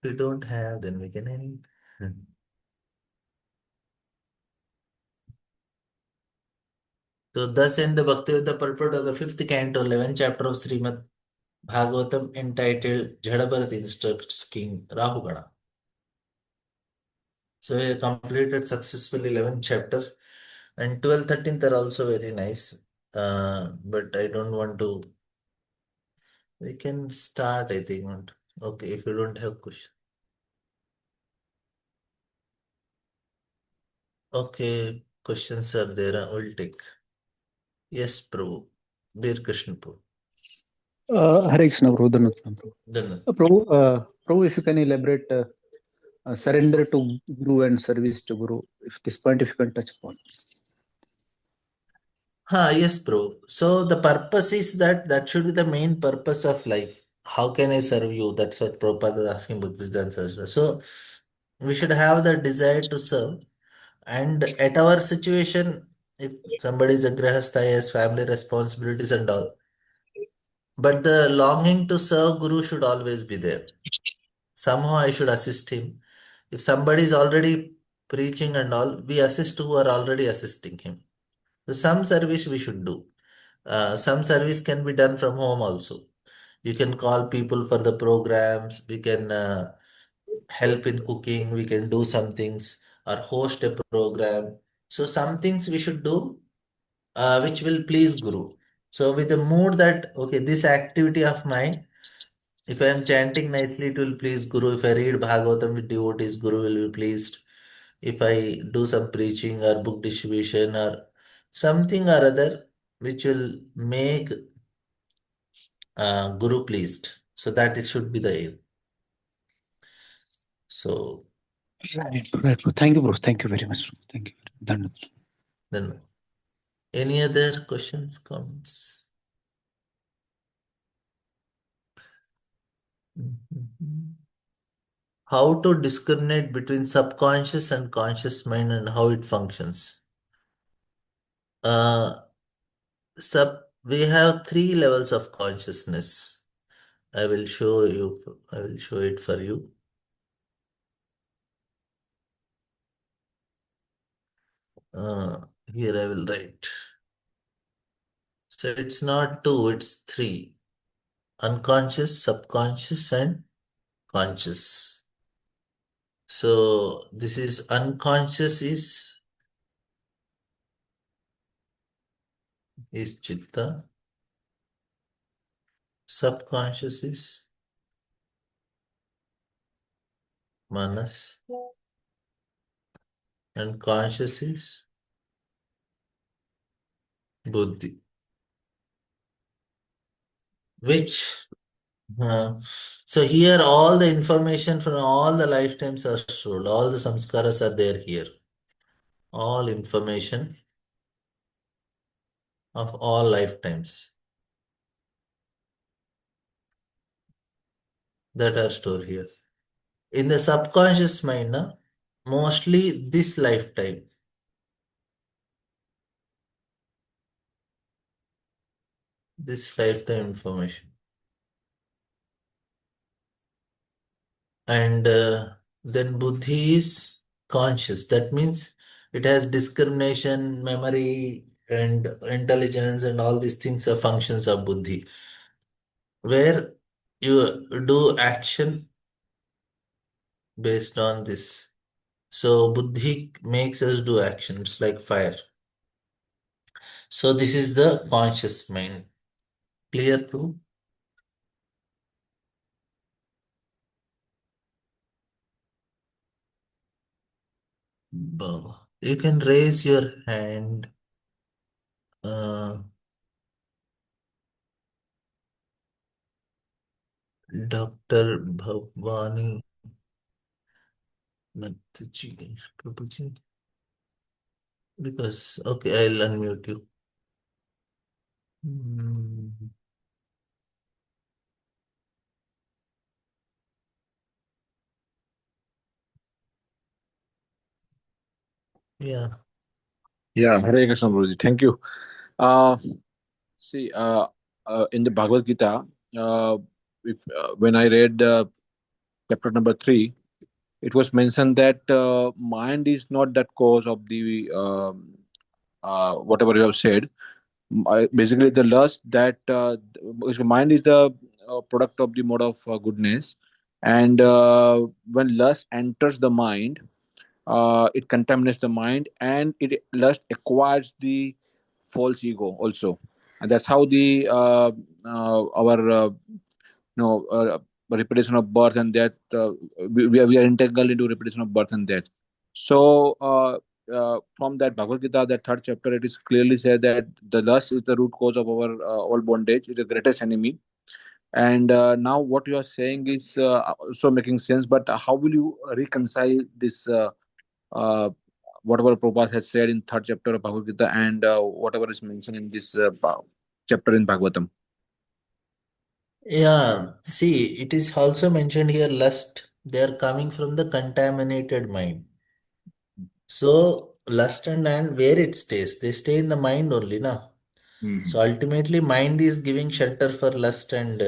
If we don't have, then we can end. So thus end the Bhaktivedanta purport of the fifth canto, 11th chapter of Srimad Bhagavatam, entitled Jadabharat instructs King Rahugana. So we completed successfully 11th chapter, and 12th, 13th are also very nice. But I don't want to. We can start, I think. Okay, if you don't have question. Okay, questions are there. We'll take. Yes, Prabhu. Bir Krishnapur. Hare Krishna, Prabhu. Dhanavad, Prabhu. Dhanavad. Prabhu, if you can elaborate surrender to Guru and service to Guru, if this point, if you can touch upon. Yes, bro. So the purpose is that should be the main purpose of life. How can I serve you? That's what Prabhupada is asking Bhaktisiddhanta Saraswati. So we should have the desire to serve. And at our situation, if somebody is a grahastha, he has family responsibilities and all. But the longing to serve Guru should always be there. Somehow I should assist him. If somebody is already preaching and all, we assist who are already assisting him. So some service we should do. Some service can be done from home also. You can call people for the programs. We can help in cooking. We can do some things or host a program. So some things we should do which will please Guru. So with the mood that okay, this activity of mine If I am chanting nicely, it will please Guru. If I read Bhagavatam with devotees, Guru will be pleased. If I do some preaching or book distribution or something or other which will make Guru pleased. So that is should be the aim. So Right, right, bro. Thank you, bro. Thank you very much. Thank you. Done. then, any other questions, comments? Mhm. How to discriminate between subconscious and conscious mind and how it functions? Uh, we have three levels of consciousness. I will show you. I will show it for you. Here I will write. So it's not two, it's three. Unconscious, subconscious, and conscious. So this is unconscious is chitta, subconscious is manas, and conscious is buddhi. Which so here all the information from all the lifetimes are stored. All the samskaras are there here. All information of all lifetimes that are stored here. In the subconscious mind, mostly this lifetime information. And then buddhi is conscious. That means it has discrimination, memory, and intelligence, and all these things are functions of buddhi, where you do action based on this. So buddhi makes us do action. It's like fire. So this is the conscious mind. Clear too? You can raise your hand. Uh, Dr. Bhavani Natji, Prabhuji. Because, okay, I'll unmute you. Hmm, yeah. Yeah, Hare Krishna, Guruji. Thank you. Uh, see, in the Bhagavad Gita, when I read chapter number 3, it was mentioned that mind is not that cause of the whatever you have said. Basically, the lust that because mind is the product of the mode of goodness, and when lust enters the mind, it contaminates the mind, and it lust acquires the false ego also, and that's how the our repetition of birth and death, we are entangled into repetition of birth and death. So from that Bhagavad Gita, that third chapter, it is clearly said that the lust is the root cause of our all bondage, is the greatest enemy. And now what you are saying is also making sense, but how will you reconcile this uh, whatever Prabhupada has said in third chapter of Bhagavad Gita, and whatever is mentioned in this chapter in Bhagavatam? Yeah. See, it is also mentioned here lust. They are coming from the contaminated mind. So, lust and where it stays, they stay in the mind only, na. So Mhm. ultimately, mind is giving shelter for lust and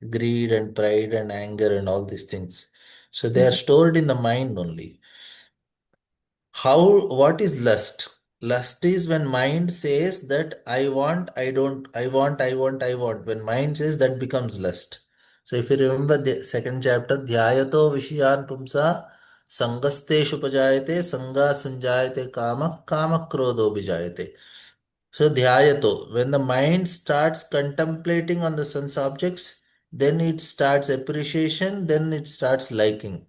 greed and pride and anger and all these things. So they are stored in the mind only. What is lust? Lust is when mind says that I want, I don't, I want, I want, I want. When mind says that becomes lust. So if you remember the second chapter, Dhyayato Vishayan Pumsa Sangasteshu Pajayate Sanga Sanjayate Kama Kama Krodho Bijayate. So Dhyayato, when the mind starts contemplating on the sense objects, then it starts appreciation, then it starts liking.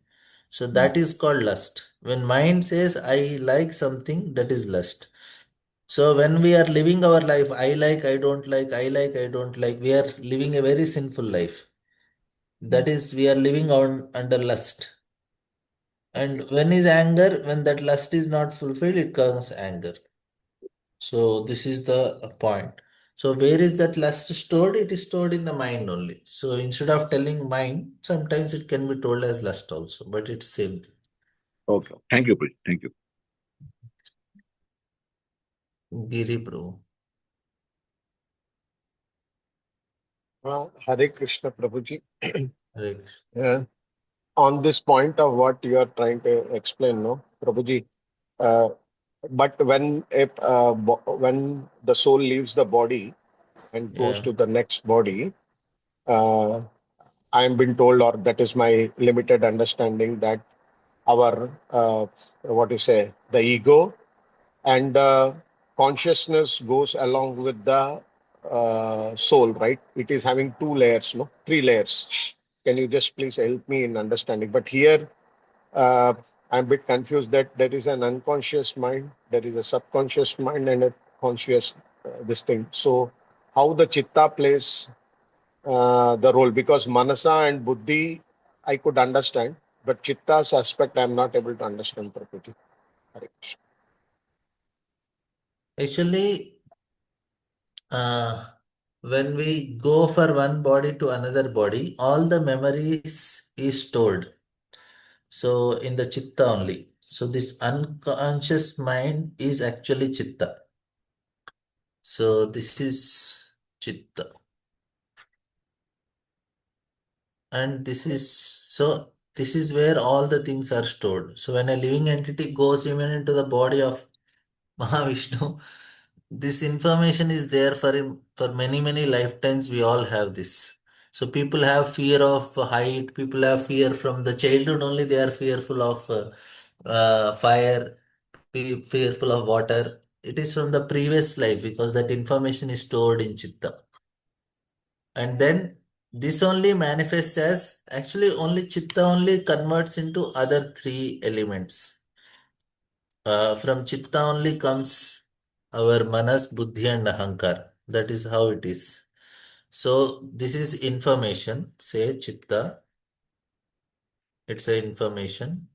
So that is called lust. When mind says, I like something, that is lust. So when we are living our life, I like, I don't like, I like, I don't like, we are living a very sinful life. That is, we are living on under lust. And when is anger? When that lust is not fulfilled, it comes anger. So this is the point. So where is that lust stored? It is stored in the mind only. So instead of telling mind, sometimes it can be told as lust also, but it's same thing. Okay. Thank you, Preeti. Thank you. Giri Prabhu. Hare Krishna Prabhuji. Hare Krishna. Uh, on this point of what you are trying to explain, no, Prabhuji. Uh, but when the soul leaves the body and goes Yeah. to the next body, uh, I am being told, or that is my limited understanding, that our what you say, the ego and consciousness goes along with the soul, right? It is having two layers, no, three layers. Can you just please help me in understanding? But here, uh, I'm a bit confused that there is an unconscious mind, there is a subconscious mind, and a conscious this thing. So, how the chitta plays the role? Because manasa and buddhi, I could understand, but chitta's aspect, I'm not able to understand properly. Hare Krishna. Actually, uh, when we go for one body to another body, all the memories is stored. So in the chitta only. So this unconscious mind is actually chitta. So this is chitta. And this is where all the things are stored. So when a living entity goes even into the body of Mahavishnu, this information is there for him for many, many lifetimes. We all have this. So people have fear of height, people have fear from the childhood only, they are fearful of fire, fearful of water. It is from the previous life because that information is stored in Chitta. And then this only manifests as actually only Chitta only converts into other three elements. From Chitta only comes our Manas, Buddhi, and Ahankar. That is how it is. So this is information, say Chitta, it's a information,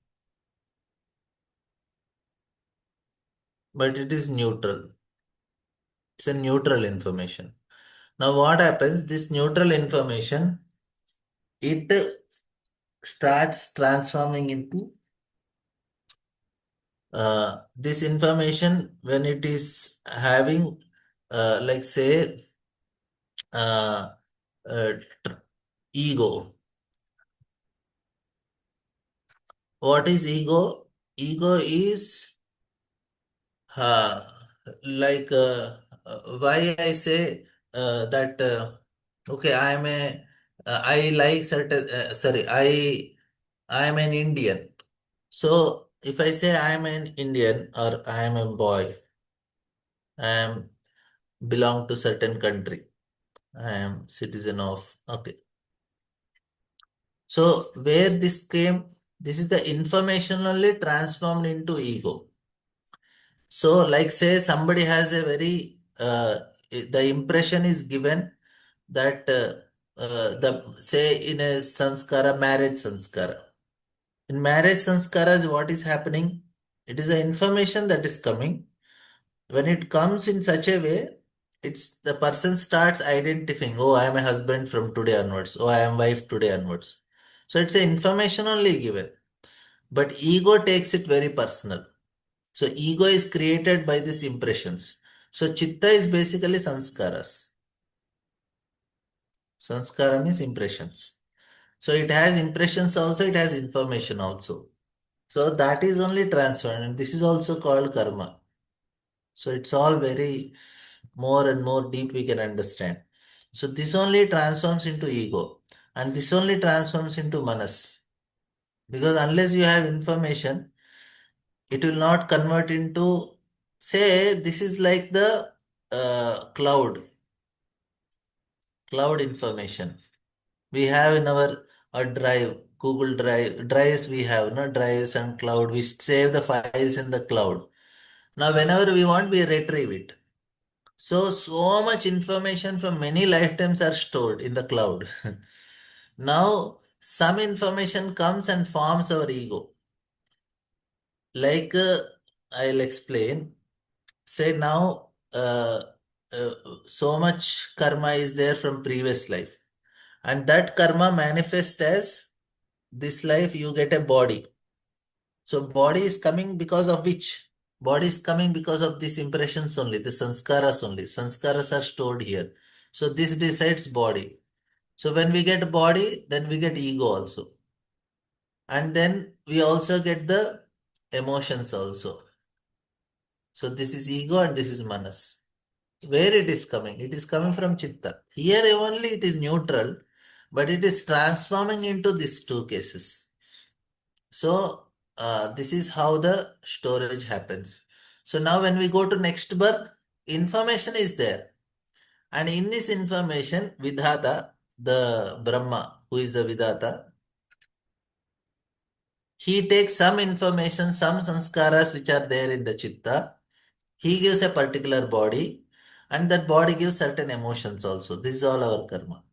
but it is neutral. It's a neutral information. Now what happens? This neutral information, it starts transforming into this information when it is having like say uh, uh, ego. What is ego? Ego is uh, like why I say that okay, I am a I like certain sorry, I am an Indian. So if I say I am an Indian or I am a boy, I am belong to certain country. I am citizen of okay. So where this came, this is the information only transformed into ego. So like say somebody has a very the impression is given that the say in a sanskara, marriage sanskara. In marriage sanskaras, what is happening? It is the information that is coming. When it comes in such a way, it's the person starts identifying, oh, I am a husband from today onwards, oh, I am wife today onwards. So it's a information only given. But ego takes it very personal. So ego is created by these impressions. So chitta is basically sanskaras. Sanskara means impressions. So it has impressions also, it has information also. So that is only transferred, and this is also called karma. So it's all very more and more deep we can understand. So this only transforms into ego, and this only transforms into manas. Because unless you have information, it will not convert into, say, this is like the cloud information. We have in our drive, Google Drive, drives we have, no drives and cloud. We save the files in the cloud. Now, whenever we want, we retrieve it. So much information from many lifetimes are stored in the cloud. Now, some information comes and forms our ego. Like I'll explain. Say now, uh, so much karma is there from previous life, and that karma manifests as this life. You get a body. So body is coming because of which? Body is coming because of these impressions only, the sanskaras only. Sanskaras are stored here. So this decides body. So when we get body, then we get ego also. And then we also get the emotions also. So this is ego and this is manas. Where it is coming? It is coming from chitta. Here only it is neutral, but it is transforming into these two cases. So this is how the storage happens. So now when we go to next birth, information is there. And in this information, Vidhata, the Brahma, who is the Vidhata, he takes some information, some sanskaras which are there in the chitta. He gives a particular body, and that body gives certain emotions also. This is all our karma.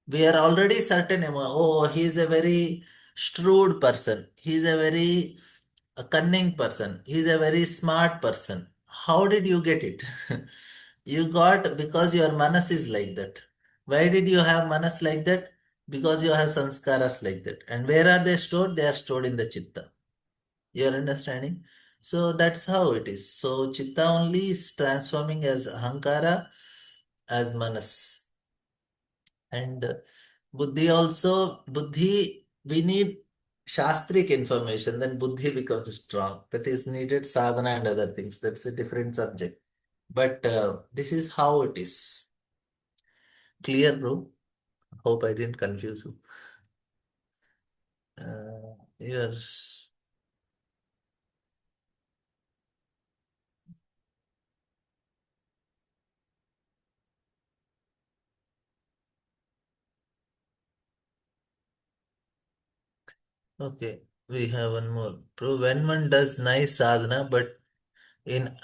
We are already certain, oh, he is a very shrewd person. He is a very cunning person. He is a very smart person. How did you get it? You got because your manas is like that. Why did you have manas like that? Because you have sanskaras like that. And where are they stored? They are stored in the chitta. You are understanding? So that's how it is. So chitta only is transforming as ahankara, as manas. And buddhi also, buddhi, we need shastric information, then buddhi becomes strong. That is needed sadhana and other things. That's a different subject. But this is how it is. Clear, bro? Hope I didn't confuse you. Yours. Okay, we have one more. Bro, when one does nice sadhana, but in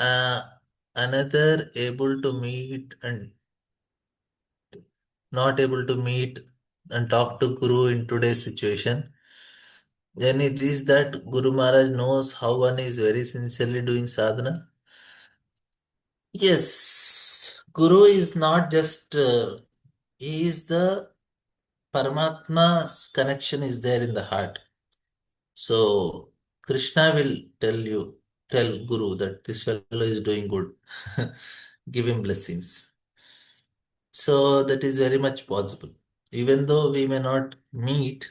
another able to meet and not able to meet and talk to Guru in today's situation, then it is that Guru Maharaj knows how one is very sincerely doing sadhana. Yes, Guru is not just, he is the Paramatma's connection is there in the heart. So Krishna will tell Guru that this fellow is doing good. Give him blessings. So that is very much possible. Even though we may not meet,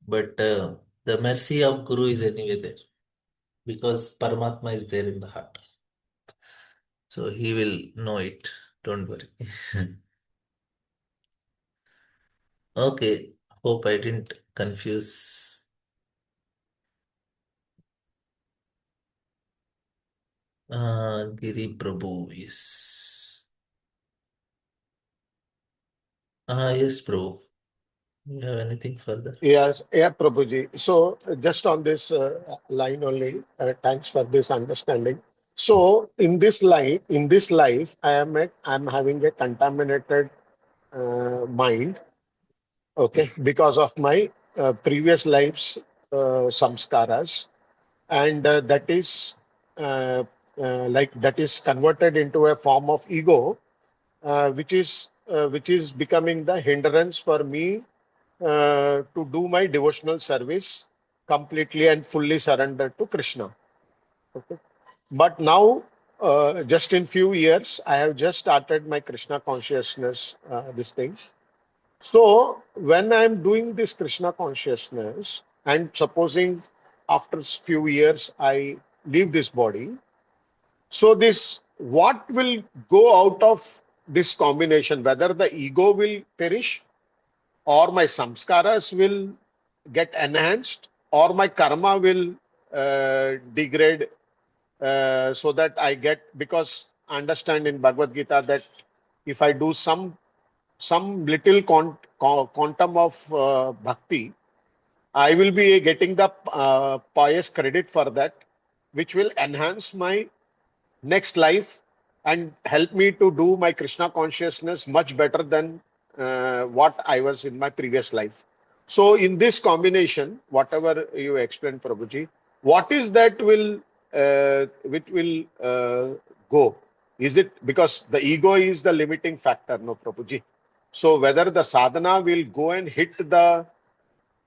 but the mercy of Guru is anyway there because Paramatma is there in the heart. So he will know it. Don't worry. Okay. Hope I didn't confuse. Giri Prabhu, yes. Yes, Prabhu. You have anything further? Yes, yeah, Prabhuji. So just on this line only, thanks for this understanding. So in this life, I'm having a contaminated mind, okay, because of my previous life's samskaras, and that is like that is converted into a form of ego, which is becoming the hindrance for me to do my devotional service completely and fully surrendered to Krishna. Okay. But now, just in few years, I have just started my Krishna consciousness, this thing. So when I'm doing this Krishna consciousness, and supposing after few years I leave this body, so this what will go out of this combination? Whether the ego will perish, or my samskaras will get enhanced, or my karma will degrade, so that I get, because I understand in Bhagavad Gita that if I do some some little quantum of bhakti, I will be getting the pious credit for that, which will enhance my next life and help me to do my Krishna consciousness much better than what I was in my previous life. So, in this combination, whatever you explained, Prabhuji, what is that will which will go? Is it because the ego is the limiting factor, no, Prabhuji? So, whether the sadhana will go and hit the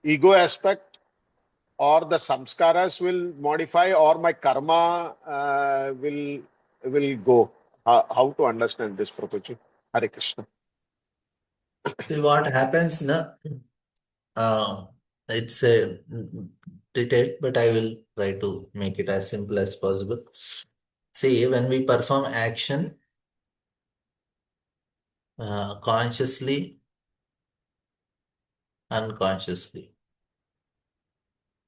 ego aspect, or the samskaras will modify, or my karma will go. How to understand this, Prabhuji? Hare Krishna. See what happens now. It's a detail, but I will try to make it as simple as possible. See, when we perform action consciously, unconsciously.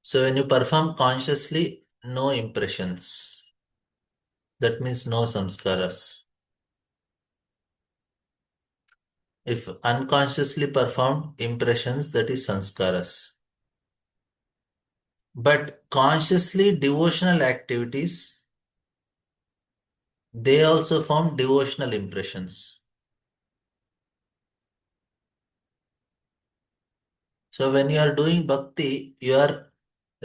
So when you perform consciously, no impressions. That means no samskaras. If unconsciously performed impressions, that is sanskaras. But consciously devotional activities, they also form devotional impressions. So when you are doing bhakti, you are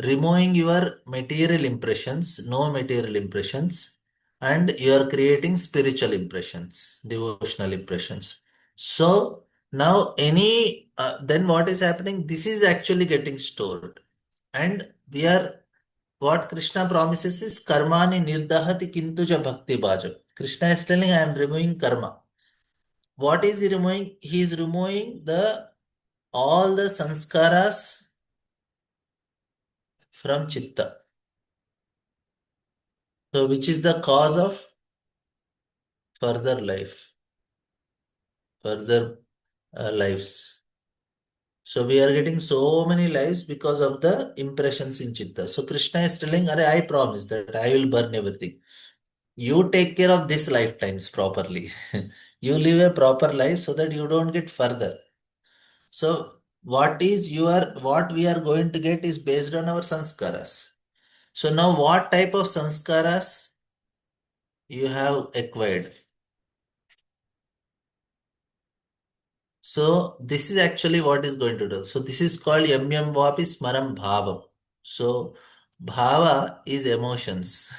removing your material impressions, no material impressions, and you are creating spiritual impressions, devotional impressions. So now then what is happening? This is actually getting stored. And what Krishna promises is karmani nirdahati kintuja bhakti bhaja. Krishna is telling, I am removing karma. What is he removing? He is removing all the sanskaras from chitta. So which is the cause of further life, further lives. So we are getting so many lives because of the impressions in chitta. So Krishna is telling, I promise that I will burn everything. You take care of this lifetimes properly. You live a proper life so that you don't get further. So what we are going to get is based on our sanskaras. So now what type of sanskaras you have acquired? So this is actually what is going to do. So this is called yam yam vapi smaram bhavam. So bhava is emotions.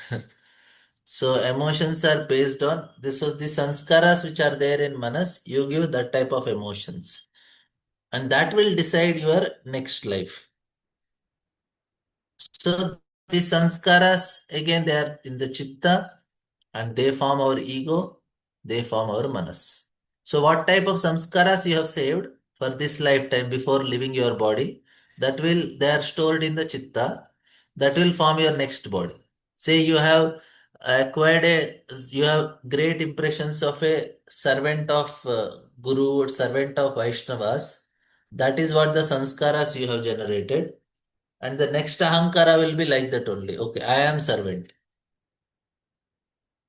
So emotions are based on this. So the sanskaras which are there in manas, you give that type of emotions, and that will decide your next life. So the sanskaras again they are in the chitta, and they form our ego, they form our manas. So what type of samskaras you have saved for this lifetime before leaving your body, they are stored in the chitta, that will form your next body. Say you have you have great impressions of a servant of Guru or servant of Vaishnavas. That is what the sanskaras you have generated. And the next ahankara will be like that only. Okay, I am servant.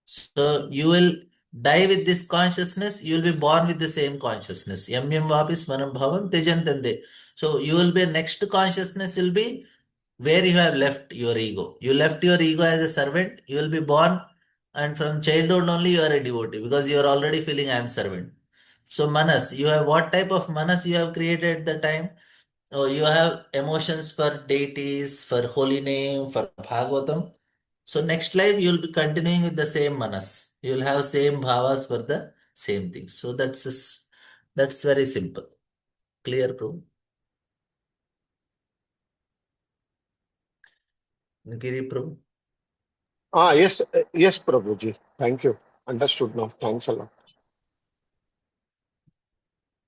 So you will die with this consciousness, you will be born with the same consciousness. Yam yam vapi smaram bhavam tejantande. So you will be next consciousness will be where you have left your ego. You left your ego as a servant, you will be born, and from childhood only you are a devotee because you are already feeling I am servant. So manas, you have what type of manas you have created at the time? Oh, you have emotions for deities, for holy name, for Bhagavatam. So next life you will be continuing with the same manas. You will have same bhavas for the same things. So that's very simple. Clear, Prabhu? Giri, Prabhu? Yes, yes, Prabhuji. Thank you. Understood now. Thanks a lot.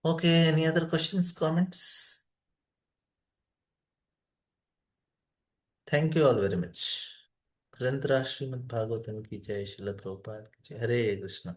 Okay, any other questions, comments? Thank you all very much. ग्रंथ राज श्रीमद् भागवतम की जय, श्रील प्रभुपाद की जय। हरे कृष्णा।